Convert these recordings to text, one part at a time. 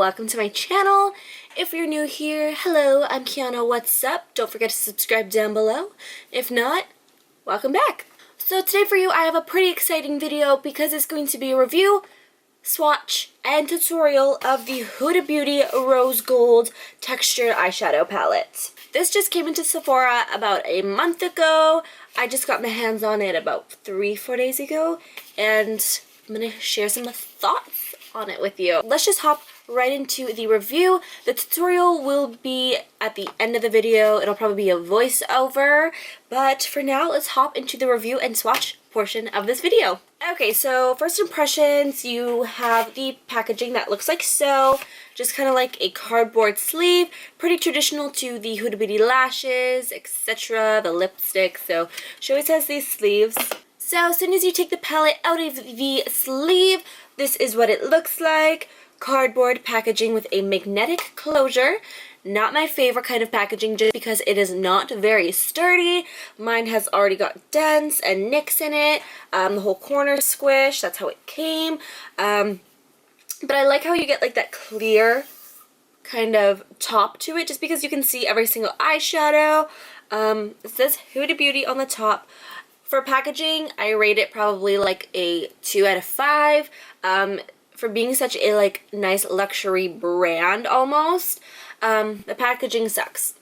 welcome to my channel. If you're new here, hello, I'm Kiana, what's up? Don't forget to subscribe down below. If not, welcome back. So today for you I have a pretty exciting video because it's going to be a review, swatch, and tutorial of the Huda Beauty Rose Gold Textured Eyeshadow Palette. This just came into Sephora about a month ago. I just got my hands on it about 3-4 days ago, and I'm going to share some thoughts on it with you. Let's just hop right into the review. The tutorial will be at the end of the video. It'll probably be a voiceover, but for now, let's hop into the review and swatch portion of this video. Okay, so first impressions, you have the packaging that looks like so, just kind of like a cardboard sleeve, pretty traditional to the Huda Beauty lashes, etc., the lipstick, so she always has these sleeves. So as soon as you take the palette out of the sleeve, this is what it looks like. Cardboard packaging with a magnetic closure. Not my favorite kind of packaging just because it is not very sturdy. Mine has already got dents and nicks in it. The whole corner squish, that's how it came. But I like how you get like that clear kind of top to it just because you can see every single eyeshadow. It says Huda Beauty on the top. For packaging, I rate it probably like a 2 out of 5. For being such a like nice luxury brand almost, the packaging sucks.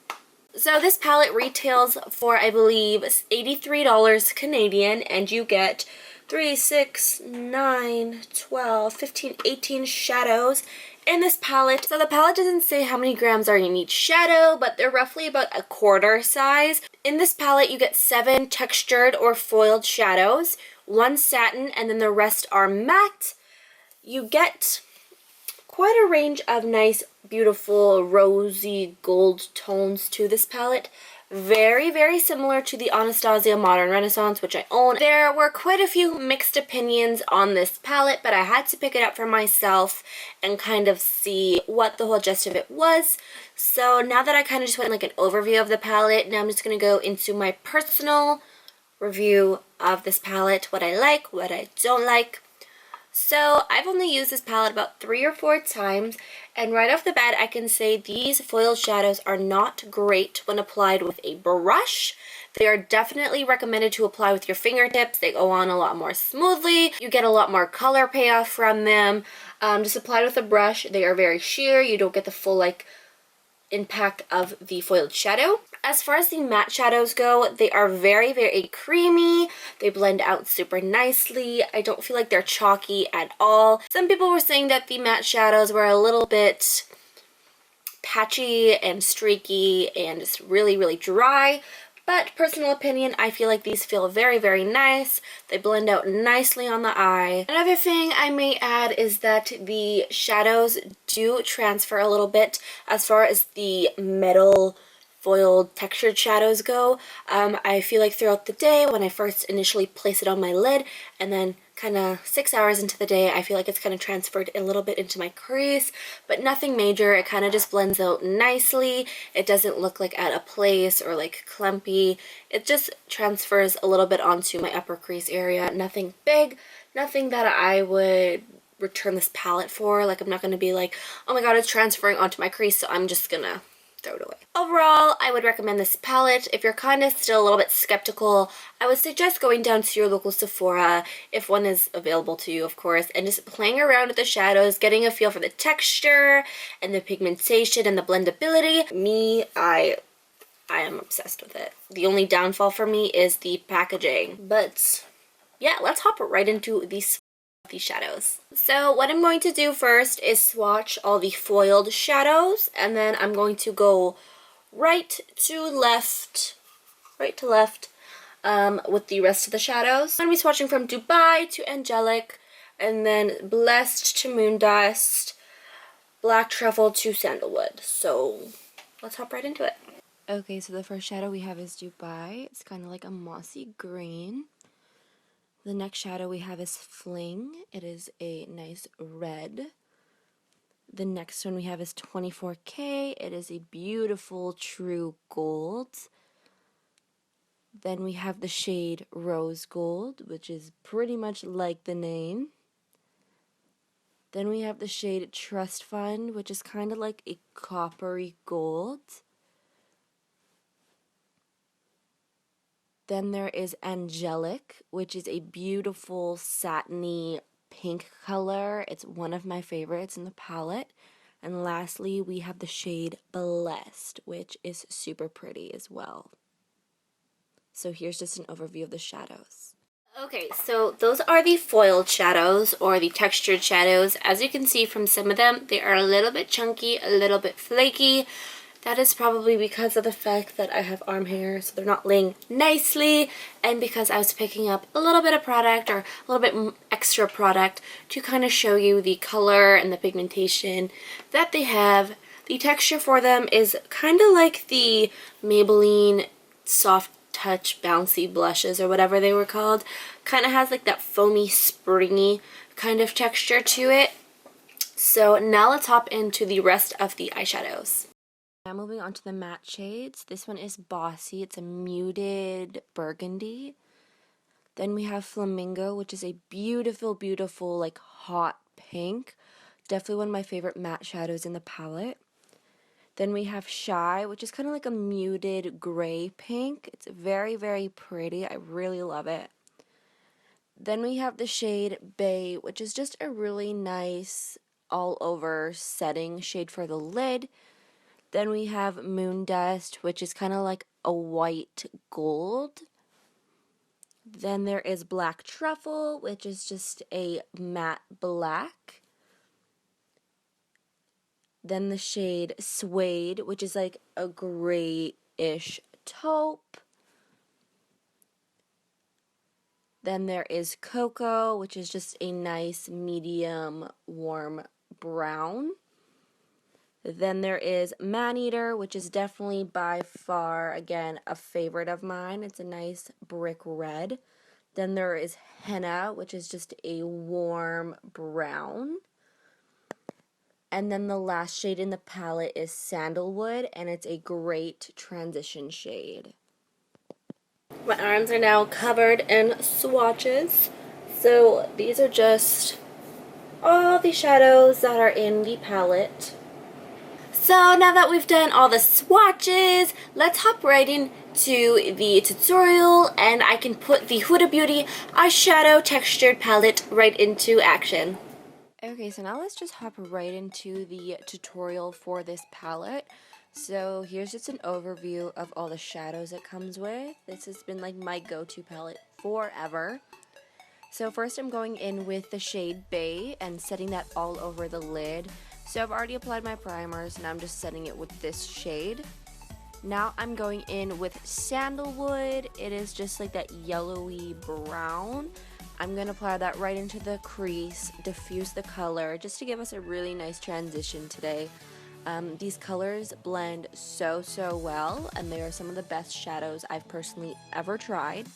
So this palette retails for, I believe, $83 Canadian, and you get 3, 6, 9, 12, 15, 18 shadows in this palette. So the palette doesn't say how many grams are in each shadow, but they're roughly about a quarter size. In this palette, you get 7 textured or foiled shadows, 1 satin, and then the rest are matte. You get quite a range of nice, beautiful, rosy gold tones to this palette. Very, very similar to the Anastasia Modern Renaissance, which I own. There were quite a few mixed opinions on this palette, but I had to pick it up for myself and kind of see what the whole gist of it was. So now that I kind of just went like an overview of the palette, now I'm just going to go into my personal review of this palette, what I like, what I don't like. So I've only used this palette about 3 or 4 times, and right off the bat I can say these foiled shadows are not great when applied with a brush. They are definitely recommended to apply with your fingertips. They go on a lot more smoothly. You get a lot more color payoff from them. Just applied with a brush, they are very sheer. You don't get the full like impact of the foiled shadow. As far as the matte shadows go, they are very, very creamy. They blend out super nicely. I don't feel like they're chalky at all. Some people were saying that the matte shadows were a little bit patchy and streaky and just really, really dry. But personal opinion, I feel like these feel very, very nice. They blend out nicely on the eye. Another thing I may add is that the shadows do transfer a little bit as far as the metal foiled textured shadows go. I feel like throughout the day when I first initially place it on my lid, and then kind of 6 hours into the day, I feel like it's kind of transferred a little bit into my crease, but nothing major. It kind of just blends out nicely. It doesn't look like out of place or like clumpy. It just transfers a little bit onto my upper crease area. Nothing big, nothing that I would return this palette for. Like, I'm not going to be like, oh my god, it's transferring onto my crease, so I'm just gonna throw it away. Overall, I would recommend this palette. If you're kind of still a little bit skeptical, I would suggest going down to your local Sephora, if one is available to you, of course, and just playing around with the shadows, getting a feel for the texture and the pigmentation and the blendability. Me, I am obsessed with it. The only downfall for me is the packaging. But yeah, let's hop right into these shadows. So what I'm going to do first is swatch all the foiled shadows, and then I'm going to go right to left with the rest of the shadows. I'm going to be swatching from Dubai to Angelic, and then Blessed to Moondust, Black Truffle to Sandalwood. So let's hop right into it. Okay, so the first shadow we have is Dubai. It's kind of like a mossy green. The next shadow we have is Fling. It is a nice red. The next one we have is 24K. It is a beautiful true gold. Then we have the shade Rose Gold, which is pretty much like the name. Then we have the shade Trust Fund, which is kind of like a coppery gold. Then there is Angelic, which is a beautiful satiny pink color. It's one of my favorites in the palette. And lastly, we have the shade Blessed, which is super pretty as well. So here's just an overview of the shadows. Okay, so those are the foiled shadows or the textured shadows. As you can see from some of them, they are a little bit chunky, a little bit flaky. That is probably because of the fact that I have arm hair, so they're not laying nicely, and because I was picking up a little bit of product or a little bit extra product to kind of show you the color and the pigmentation that they have. The texture for them is kind of like the Maybelline Soft Touch Bouncy blushes or whatever they were called. Kind of has like that foamy, springy kind of texture to it. So now let's hop into the rest of the eyeshadows. Now moving on to the matte shades. This one is Bossy. It's a muted burgundy. Then we have Flamingo, which is a beautiful, beautiful, like hot pink. Definitely one of my favorite matte shadows in the palette. Then we have Shy, which is kind of like a muted gray pink. It's very, very pretty. I really love it. Then we have the shade Bay, which is just a really nice all-over setting shade for the lid. Then we have Moon Dust, which is kind of like a white gold. Then there is Black Truffle, which is just a matte black. Then the shade Suede, which is like a grayish taupe. Then there is Cocoa, which is just a nice medium warm brown. Then there is Maneater, which is definitely by far, again, a favorite of mine. It's a nice brick red. Then there is Henna, which is just a warm brown. And then the last shade in the palette is Sandalwood, and it's a great transition shade. My arms are now covered in swatches. So these are just all the shadows that are in the palette. So now that we've done all the swatches, let's hop right into the tutorial and I can put the Huda Beauty eyeshadow textured palette right into action. Okay, so now let's just hop right into the tutorial for this palette. So here's just an overview of all the shadows it comes with. This has been like my go-to palette forever. So first I'm going in with the shade Bay and setting that all over the lid. So I've already applied my primers and I'm just setting it with this shade. Now I'm going in with Sandalwood. It is just like that yellowy brown. I'm going to apply that right into the crease, diffuse the color, just to give us a really nice transition today. These colors blend so well, and they are some of the best shadows I've personally ever tried.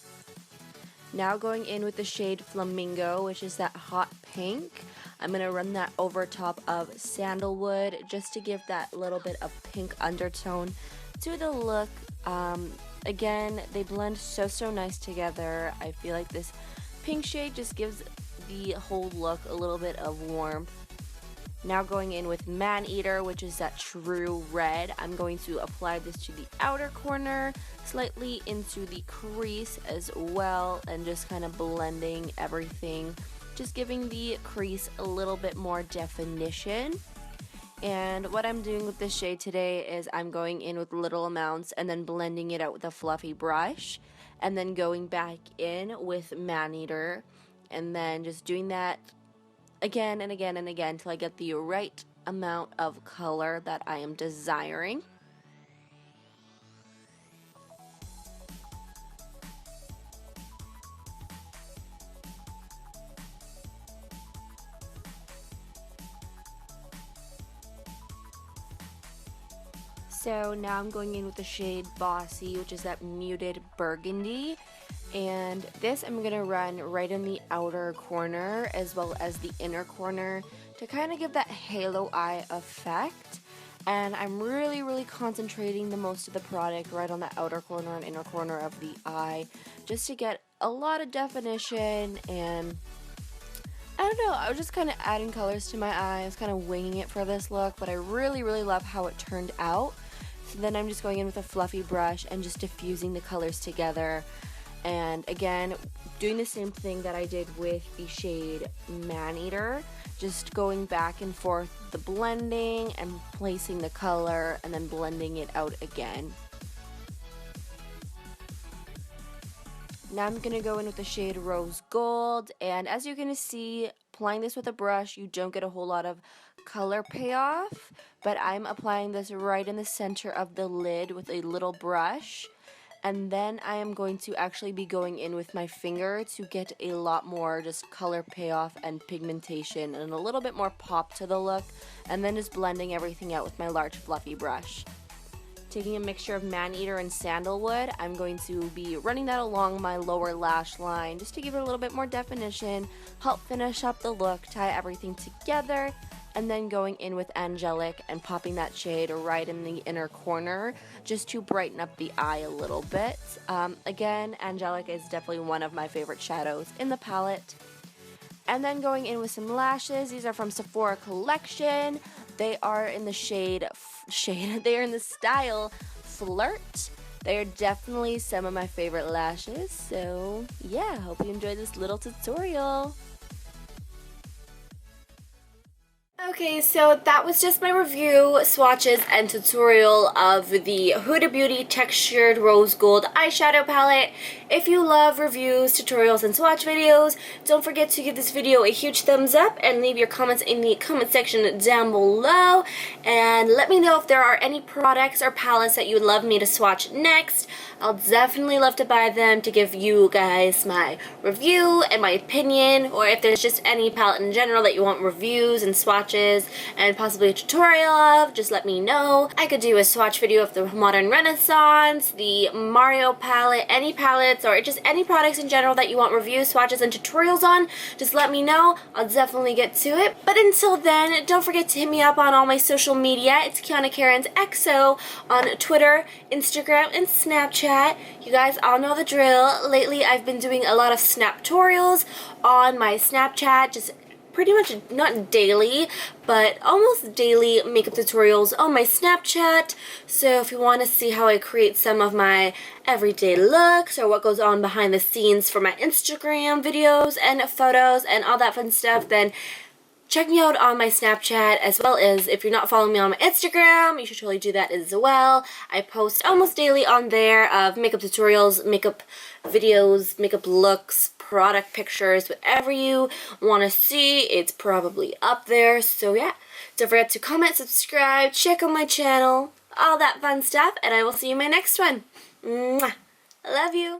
Now going in with the shade Flamingo, which is that hot pink. I'm going to run that over top of Sandalwood, just to give that little bit of pink undertone to the look. Again, they blend so nice together. I feel like this pink shade just gives the whole look a little bit of warmth. Now going in with Maneater, which is that true red. I'm going to apply this to the outer corner, slightly into the crease as well, and just kind of blending everything, just giving the crease a little bit more definition. And what I'm doing with this shade today is I'm going in with little amounts and then blending it out with a fluffy brush, and then going back in with Maneater, and then just doing that again and again and again till I get the right amount of color that I am desiring. So now I'm going in with the shade Bossy, which is that muted burgundy. And this I'm going to run right in the outer corner as well as the inner corner to kind of give that halo eye effect. And I'm really concentrating the most of the product right on the outer corner and inner corner of the eye, just to get a lot of definition and I don't know, I was just kind of adding colors to my eye. I was kind of winging it for this look, but I really, really love how it turned out. So then I'm just going in with a fluffy brush and just diffusing the colors together. And again, doing the same thing that I did with the shade Maneater, just going back and forth the blending and placing the color and then blending it out again. Now I'm going to go in with the shade Rose Gold, and as you're going to see, applying this with a brush, you don't get a whole lot of color payoff, but I'm applying this right in the center of the lid with a little brush, and then I am going to actually be going in with my finger to get a lot more just color payoff and pigmentation and a little bit more pop to the look, and then just blending everything out with my large fluffy brush. Taking a mixture of Maneater and Sandalwood, I'm going to be running that along my lower lash line just to give it a little bit more definition, help finish up the look, tie everything together, and then going in with Angelic and popping that shade right in the inner corner just to brighten up the eye a little bit. Again, Angelic is definitely one of my favorite shadows in the palette. And then going in with some lashes. These are from Sephora Collection. They are in the they are in the style Flirt. They are definitely some of my favorite lashes. So yeah, hope you enjoyed this little tutorial. Okay, so that was just my review, swatches, and tutorial of the Huda Beauty Textured Rose Gold Eyeshadow Palette. If you love reviews, tutorials, and swatch videos, don't forget to give this video a huge thumbs up and leave your comments in the comment section down below. And let me know if there are any products or palettes that you would love me to swatch next. I'll definitely love to buy them to give you guys my review and my opinion, or if there's just any palette in general that you want reviews and swatches and possibly a tutorial of, just let me know. I could do a swatch video of the Modern Renaissance, the Mario palette, any palettes, or just any products in general that you want reviews, swatches, and tutorials on. Just let me know. I'll definitely get to it. But until then, don't forget to hit me up on all my social media. It's KianaCairnsxo on Twitter, Instagram, and Snapchat. You guys all know the drill. Lately, I've been doing a lot of Snaptorials on my Snapchat, just pretty much not daily, but almost daily makeup tutorials on my Snapchat. So if you want to see how I create some of my everyday looks or what goes on behind the scenes for my Instagram videos and photos and all that fun stuff, then check me out on my Snapchat, as well as if you're not following me on my Instagram, you should totally do that as well. I post almost daily on there of makeup tutorials, makeup videos, makeup looks, product pictures, whatever you want to see, it's probably up there. So yeah, don't forget to comment, subscribe, check out my channel, all that fun stuff, and I will see you in my next one. Mwah. I love you.